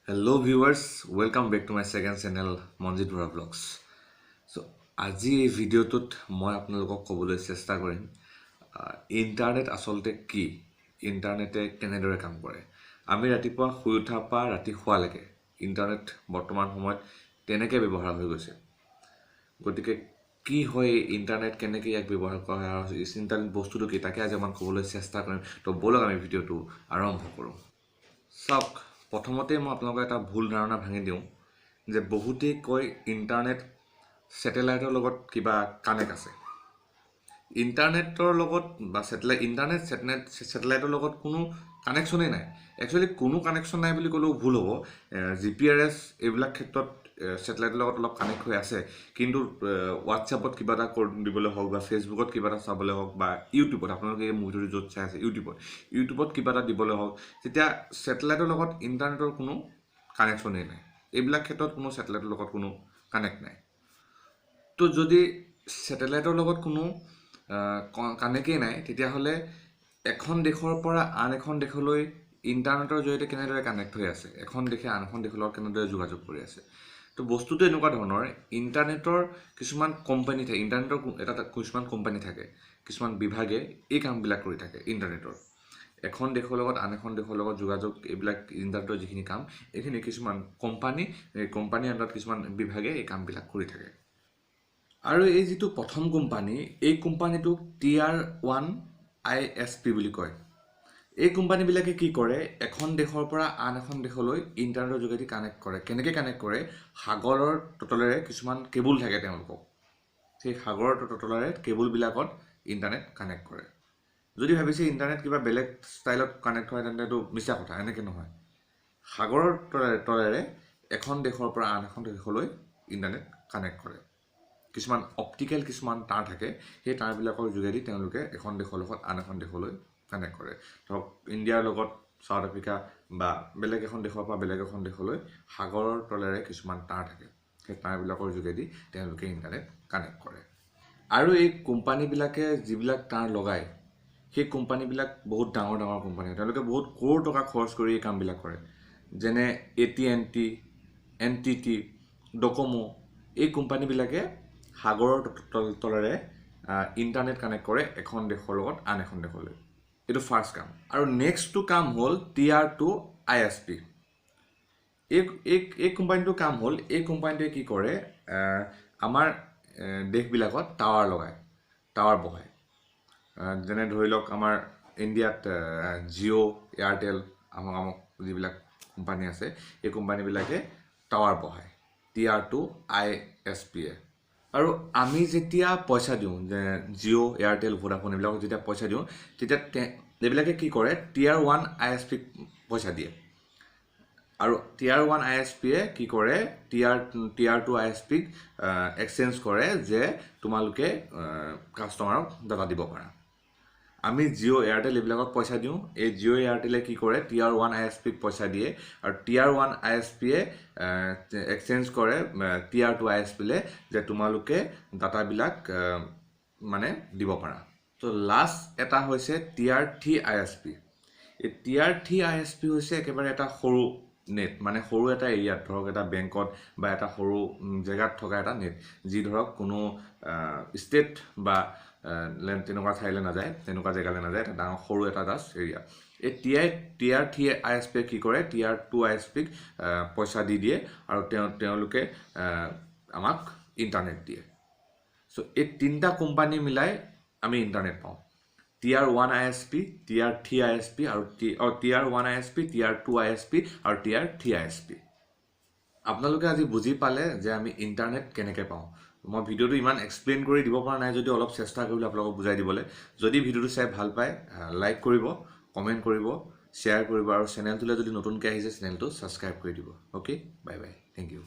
Hello viewers, welcome back to my second channel Manjit Bora Vlogs. So আজি এই ভিডিঅ'টোত মই আপোনালোকক ক'বলৈ চেষ্টা কৰিম ইণ্টাৰনেট আচলতে কি ইণ্টাৰনেটে কেনেদৰে কাম কৰে আমি ৰাতিপুৱা শুই উঠাৰ পৰা ৰাতি শুৱালৈকে ইণ্টাৰনেট বৰ্তমান সময়ত তেনেকৈ ব্যৱহাৰ হৈ গৈছে গতিকে কি হয় ইণ্টাৰনেট কেনেকৈ ইয়াক ব্যৱহাৰ কৰা হয় ইণ্টাৰনেট বস্তুটো কি তাকে আজি অকণমান ক'বলৈ চেষ্টা কৰিম তো ব'লক আমি ভিডিঅ'টো আৰম্ভ কৰোঁ চাওক প্ৰথমতে মই আপোনালোকক এটা ভুল ধাৰণা ভাঙি দিওঁ যে বহুতেই কয় ইণ্টাৰনেট ছেটেলাইটৰ লগত কিবা কানেক্ট আছে ইণ্টাৰনেটৰ লগত বা ছেটেলাইটৰ লগত কোনো কানেকশ্যনেই নাই একচুৱেলি কোনো কানেকশ্যন নাই বুলি ক'লেও ভুল হ'ব GPS এইবিলাক ক্ষেত্ৰত ছেটেলাইটৰ লগত অলপ কানেক্ট হৈ আছে কিন্তু হোৱাটছএপত কিবা এটা দিবলৈ হওক বা ফেচবুকত কিবা এটা চাবলৈ হওক বা ইউটিউবত আপোনালোকে এই মুভিটো য'ত চাই আছে ইউটিউবত কিবা এটা দিবলৈ হওক তেতিয়া ছেটেলাইটৰ লগত ইণ্টাৰনেটৰ কোনো কানেকশ্যনেই নাই এইবিলাক ক্ষেত্ৰত কোনো ছেটেলাইটৰ লগত কোনো কানেক্ট নাই তো যদি ছেটেলাইটৰ লগত কোনো কানেক্টেই নাই তেতিয়াহ'লে এখন দেশৰ পৰা আন এখন দেশলৈ ইণ্টাৰনেটৰ জৰিয়তে কেনেদৰে কানেক্ট হৈ আছে এখন দেশে আন এখন দেশৰ লগত কেনেদৰে যোগাযোগ কৰি আছে তো বস্তুটো এনেকুৱা ধৰণৰ ইণ্টাৰনেটৰ কিছুমান কোম্পানী থাকে ইণ্টাৰনেটৰ এটা কিছুমান কোম্পানী থাকে কিছুমান বিভাগে এই কামবিলাক কৰি থাকে ইণ্টাৰনেটৰ এখন দেশৰ লগত আন এখন দেশৰ লগত যোগাযোগ এইবিলাক ইণ্টাৰনেটৰ যিখিনি কাম এইখিনি কিছুমান কোম্পানীৰ আণ্ডাৰত কিছুমান বিভাগে এই কামবিলাক কৰি থাকে আৰু এই যিটো প্ৰথম কোম্পানী এই কোম্পানীটোক TR1ISP বুলি কয় এই কোম্পানীবিলাকে কি কৰে এখন দেশৰ পৰা আন এখন দেশলৈ ইণ্টাৰনেটৰ যোগেদি কানেক্ট কৰে কেনেকৈ কানেক্ট কৰে সাগৰৰ তলেৰে কিছুমান কেবুল থাকে তেওঁলোকক সেই সাগৰৰ তলেৰে কেবুলবিলাকত ইণ্টাৰনেট কানেক্ট কৰে যদি ভাবিছে ইণ্টাৰনেট কিবা বেলেগ ষ্টাইলত কানেক্ট হয় তেন্তে এইটো মিছা কথা এনেকৈ নহয় সাগৰৰ তলেৰে এখন দেশৰ পৰা আন এখন দেশলৈ ইণ্টাৰনেট কানেক্ট কৰে কিছুমান অপটিকেল কিছুমান তাঁৰ থাকে সেই তাঁৰবিলাকৰ যোগেদি তেওঁলোকে এখন দেশৰ লগত আন এখন দেশলৈ কানেক্ট কৰে ধৰক ইণ্ডিয়াৰ লগত চাউথ আফ্ৰিকা বা বেলেগ এখন দেশৰ পৰা বেলেগ এখন দেশলৈ সাগৰৰ তলেৰে কিছুমান তাঁৰ থাকে সেই তাঁৰবিলাকৰ যোগেদি তেওঁলোকে ইণ্টাৰনেট কানেক্ট কৰে আৰু এই কোম্পানীবিলাকে যিবিলাক তাঁৰ লগায় সেই কোম্পানীবিলাক বহুত ডাঙৰ ডাঙৰ কোম্পানী তেওঁলোকে বহুত ক'ৰ টকা খৰচ কৰি এই কামবিলাক কৰে যেনে AT&T NTT ডকোমো এই কোম্পানীবিলাকে সাগৰৰ তলেৰে ইণ্টাৰনেট কানেক্ট কৰে এখন দেশৰ লগত আন এখন দেশলৈ এইটো ফাৰ্ষ্ট কাম আৰু নেক্সটটো কাম হ'ল TR2ISP এই কোম্পানীটোৰ কাম হ'ল এই কোম্পানীটোৱে কি কৰে আমাৰ দেশবিলাকত টাৱাৰ বহায় যেনে ধৰি লওক আমাৰ ইণ্ডিয়াত জিঅ' এয়াৰটেল আমক যিবিলাক কোম্পানী আছে এই কোম্পানীবিলাকে টাৱাৰ বহায় TR2ISPয়ে আৰু আমি যেতিয়া পইচা দিওঁ যে জিঅ' এয়াৰটেল ভোডাফোন এইবিলাকক যেতিয়া পইচা দিওঁ তেতিয়া এইবিলাকে কি কৰে TR1ISPক পইচা দিয়ে আৰু TR1ISPয়ে কি কৰে TR2ISPক এক্সচেঞ্জ কৰে যে তোমালোকে কাষ্টমাৰক ডাটা দিব পাৰা আমি জিঅ' এয়াৰটেল এইবিলাকক পইচা দিওঁ এই জিঅ' এয়াৰটেলে কি কৰে TR1ISPক পইচা দিয়ে আৰু TR1ISPয়ে এক্সচেঞ্জ কৰে TR2ISPলে যে তোমালোকে ডাটাবিলাক মানে দিব পাৰা তো লাষ্ট এটা হৈছে TR3ISP এই TR3ISP হৈছে একেবাৰে এটা সৰু নেট মানে সৰু এটা এৰিয়াত ধৰক এটা বেংকত বা এটা সৰু জেগাত থকা এটা নেট যি ধৰক কোনো ষ্টেট বা তেনেকুৱা ঠাইলৈ নাযায় তেনেকুৱা জেগালৈ নাযায় এটা ডাঙৰ সৰু এটা জাষ্ট এৰিয়া এই TR3ISPয়ে কি কৰে TR2ISPক পইচা দি দিয়ে আৰু তেওঁলোকে আমাক ইণ্টাৰনেট দিয়ে চ' এই তিনিটা কোম্পানী মিলাই আমি ইণ্টাৰনেট পাওঁ TR1ISP TR3ISP আৰু TR1ISP TR2ISP আৰু TR3ISP আপোনালোকে আজি বুজি পালে যে আমি ইণ্টাৰনেট কেনেকৈ পাওঁ মই ভিডিঅ'টো ইমান এক্সপ্লেইন কৰি দিব পৰা নাই যদি অলপ চেষ্টা কৰিলোঁ আপোনালোকক বুজাই দিবলৈ যদি ভিডিঅ'টো চাই ভাল পায় লাইক কৰিব কমেণ্ট কৰিব শ্বেয়াৰ কৰিব আৰু চেনেলটোলৈ যদি নতুনকৈ আহিছে চেনেলটো ছাবস্ক্ৰাইব কৰি দিব okay bye bye thank U